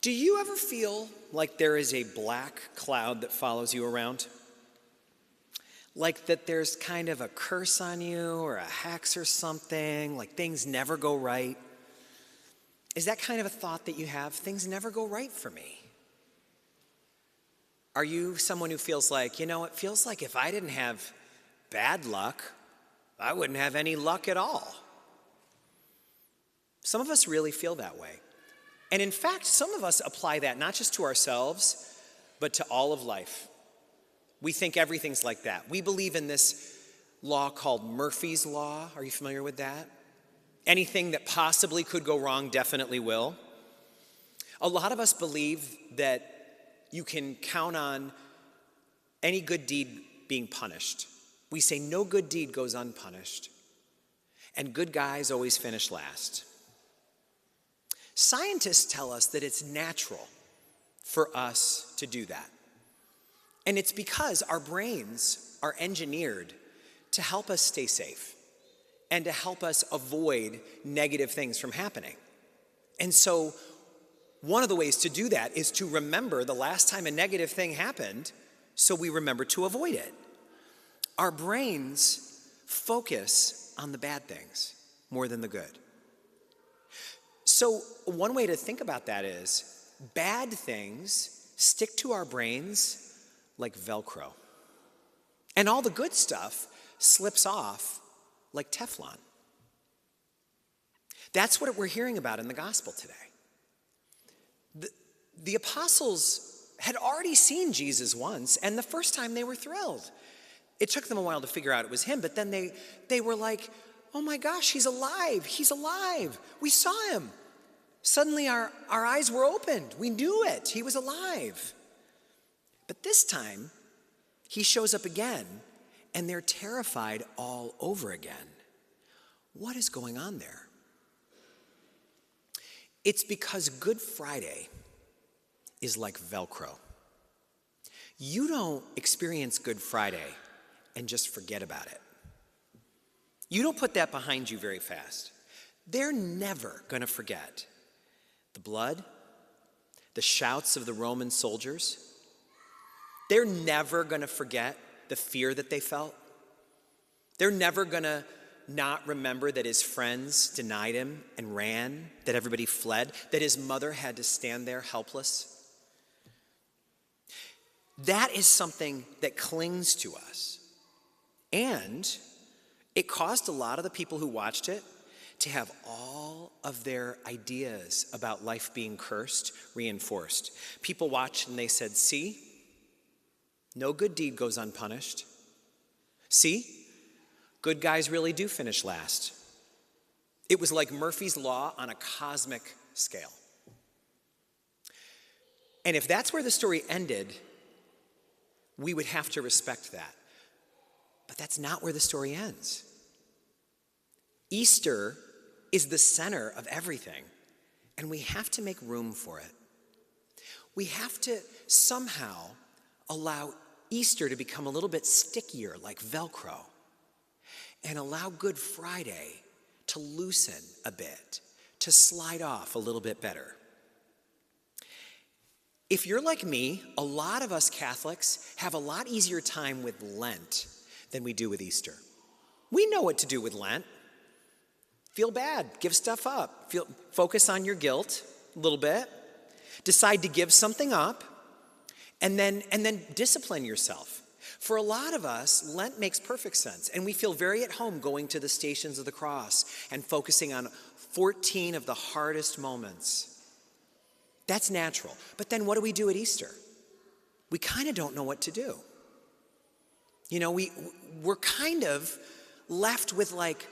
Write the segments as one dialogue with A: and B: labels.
A: Do you ever feel like there is a black cloud that follows you around? Like that there's kind of a curse on you or a hex or something, like things never go right? Is that kind of a thought that you have? Things never go right for me. Are you someone who feels like, it feels like if I didn't have bad luck, I wouldn't have any luck at all? Some of us really feel that way. And in fact, some of us apply that not just to ourselves, but to all of life. We think everything's like that. We believe in this law called Murphy's Law. Are you familiar with that? Anything that possibly could go wrong definitely will. A lot of us believe that you can count on any good deed being punished. We say no good deed goes unpunished. And good guys always finish last. Scientists tell us that it's natural for us to do that. And it's because our brains are engineered to help us stay safe and to help us avoid negative things from happening. And so one of the ways to do that is to remember the last time a negative thing happened so we remember to avoid it. Our brains focus on the bad things more than the good. So one way to think about that is bad things stick to our brains like Velcro. And all the good stuff slips off like Teflon. That's what we're hearing about in the gospel today. The apostles had already seen Jesus once, and the first time they were thrilled. It took them a while to figure out it was him, but then they were like, oh my gosh, he's alive, we saw him. Suddenly our eyes were opened, we knew it, he was alive. But this time, he shows up again, and they're terrified all over again. What is going on there? It's because Good Friday is like Velcro. You don't experience Good Friday and just forget about it. You don't put that behind you very fast. They're never going to forget the blood, the shouts of the Roman soldiers. They're never going to forget the fear that they felt. They're never going to not remember that his friends denied him and ran, that everybody fled, that his mother had to stand there helpless. That is something that clings to us. And it caused a lot of the people who watched it to have all of their ideas about life being cursed reinforced. People watched and they said, see, no good deed goes unpunished. See, good guys really do finish last. It was like Murphy's Law on a cosmic scale. And if that's where the story ended, we would have to respect that. But that's not where the story ends. Easter is the center of everything, and we have to make room for it. We have to somehow allow Easter to become a little bit stickier, like Velcro, and allow Good Friday to loosen a bit, to slide off a little bit better. If you're like me, a lot of us Catholics have a lot easier time with Lent than we do with Easter. We know what to do with Lent. Feel bad, give stuff up. Focus on your guilt a little bit. Decide to give something up, and then discipline yourself. For a lot of us, Lent makes perfect sense, and we feel very at home going to the Stations of the Cross and focusing on 14 of the hardest moments. That's natural. But then what do we do at Easter? We kind of don't know what to do. We're kind of left with like,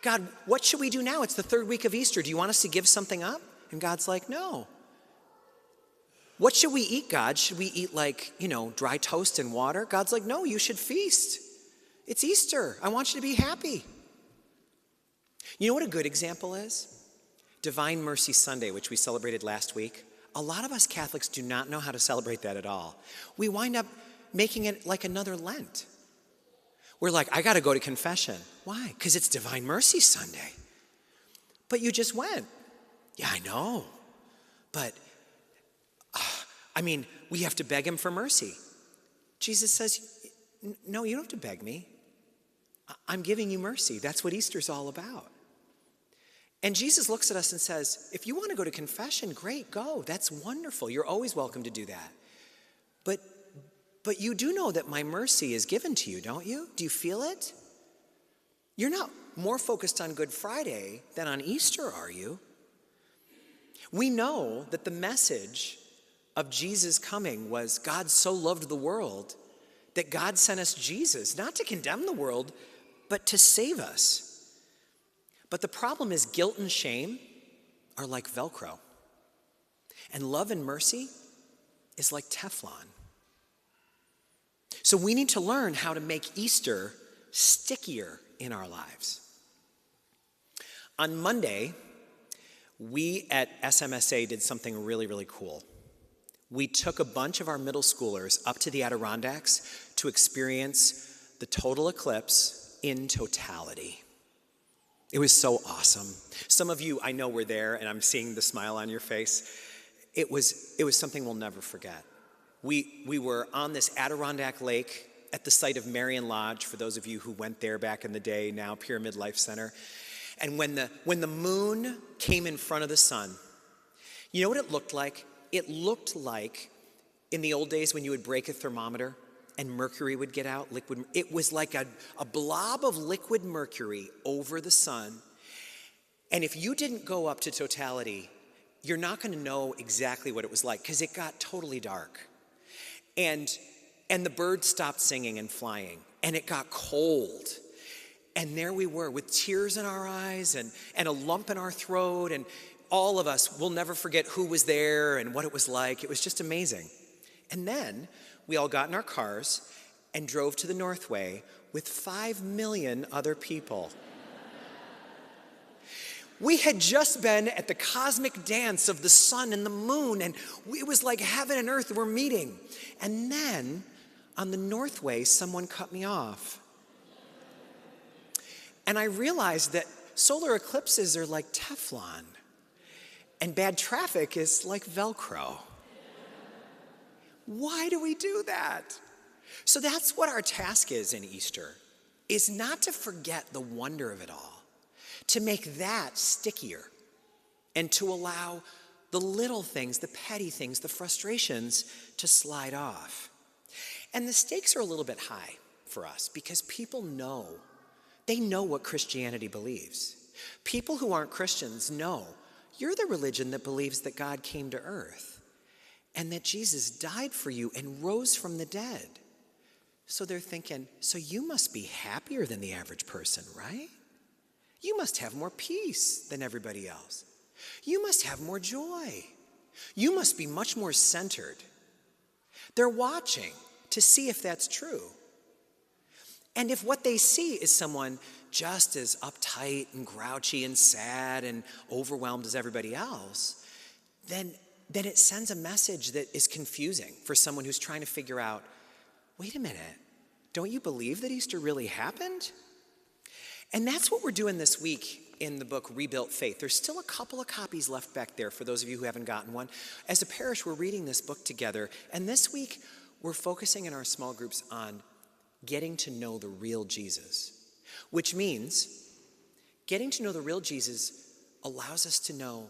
A: God, what should we do now? It's the third week of Easter. Do you want us to give something up? And God's like, no. What should we eat, God? Should we eat dry toast and water? God's like, no, you should feast. It's Easter. I want you to be happy. You know what a good example is? Divine Mercy Sunday, which we celebrated last week. A lot of us Catholics do not know how to celebrate that at all. We wind up making it like another Lent. We're like, I got to go to confession. Why? Because it's Divine Mercy Sunday. But you just went. Yeah, I know. But I mean, we have to beg him for mercy. Jesus says, no, you don't have to beg me. I'm giving you mercy. That's what Easter's all about. And Jesus looks at us and says, if you want to go to confession, great, go. That's wonderful. You're always welcome to do that. But you do know that my mercy is given to you, don't you? Do you feel it? You're not more focused on Good Friday than on Easter, are you? We know that the message of Jesus coming was God so loved the world that God sent us Jesus, not to condemn the world, but to save us. But the problem is guilt and shame are like Velcro. And love and mercy is like Teflon. So we need to learn how to make Easter stickier in our lives. On Monday, we at SMSA did something really, really cool. We took a bunch of our middle schoolers up to the Adirondacks to experience the total eclipse in totality. It was so awesome. Some of you I know were there, and I'm seeing the smile on your face. It was something we'll never forget. We were on this Adirondack Lake at the site of Marion Lodge, for those of you who went there back in the day, now Pyramid Life Center. And when the moon came in front of the sun, you know what it looked like? It looked like in the old days when you would break a thermometer and mercury would get out, liquid. It was like a blob of liquid mercury over the sun. And if you didn't go up to totality, you're not going to know exactly what it was like, because it got totally dark. And the birds stopped singing and flying, and it got cold. And there we were with tears in our eyes and a lump in our throat, and all of us will never forget who was there and what it was like. It was just amazing. And then we all got in our cars and drove to the Northway with 5 million other people. We had just been at the cosmic dance of the sun and the moon, and it was like heaven and earth were meeting. And then on the Northway, someone cut me off. And I realized that solar eclipses are like Teflon, and bad traffic is like Velcro. Why do we do that? So that's what our task is in Easter, is not to forget the wonder of it all, to make that stickier, and to allow the little things, the petty things, the frustrations to slide off. And the stakes are a little bit high for us because people know, they know what Christianity believes. People who aren't Christians know you're the religion that believes that God came to earth and that Jesus died for you and rose from the dead. So they're thinking, so you must be happier than the average person, right? You must have more peace than everybody else. You must have more joy. You must be much more centered. They're watching to see if that's true. And if what they see is someone just as uptight and grouchy and sad and overwhelmed as everybody else, then it sends a message that is confusing for someone who's trying to figure out, wait a minute, don't you believe that Easter really happened? And that's what we're doing this week in the book Rebuilt Faith. There's still a couple of copies left back there for those of you who haven't gotten one. As a parish, we're reading this book together. And this week, we're focusing in our small groups on getting to know the real Jesus, which means getting to know the real Jesus allows us to know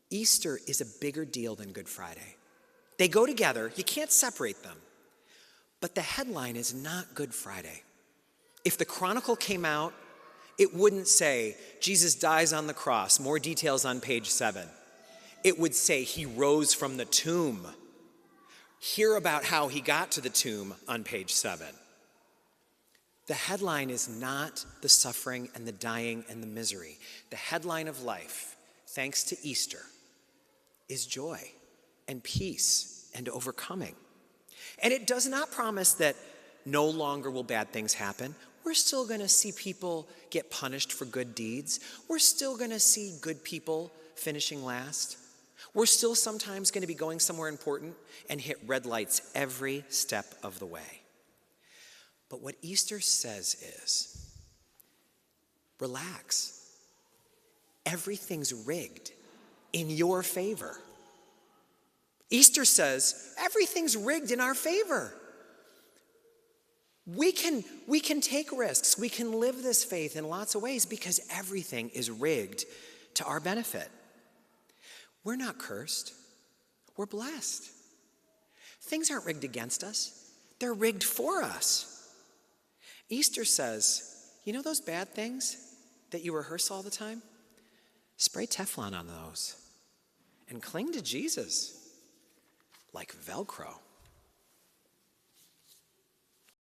A: Easter is a bigger deal than Good Friday. They go together. You can't separate them. But the headline is not Good Friday. If the Chronicle came out, it wouldn't say, Jesus dies on the cross, more details on page 7. It would say, he rose from the tomb. Hear about how he got to the tomb on page 7. The headline is not the suffering and the dying and the misery. The headline of life, thanks to Easter, is joy and peace and overcoming. And it does not promise that no longer will bad things happen. We're still going to see people get punished for good deeds. We're still going to see good people finishing last. We're still sometimes going to be going somewhere important and hit red lights every step of the way. But what Easter says is, relax. Everything's rigged in your favor. Easter says everything's rigged in our favor. We can take risks. We can live this faith in lots of ways because everything is rigged to our benefit. We're not cursed. We're blessed. Things aren't rigged against us. They're rigged for us. Easter says, you know those bad things that you rehearse all the time? Spray Teflon on those and cling to Jesus like Velcro.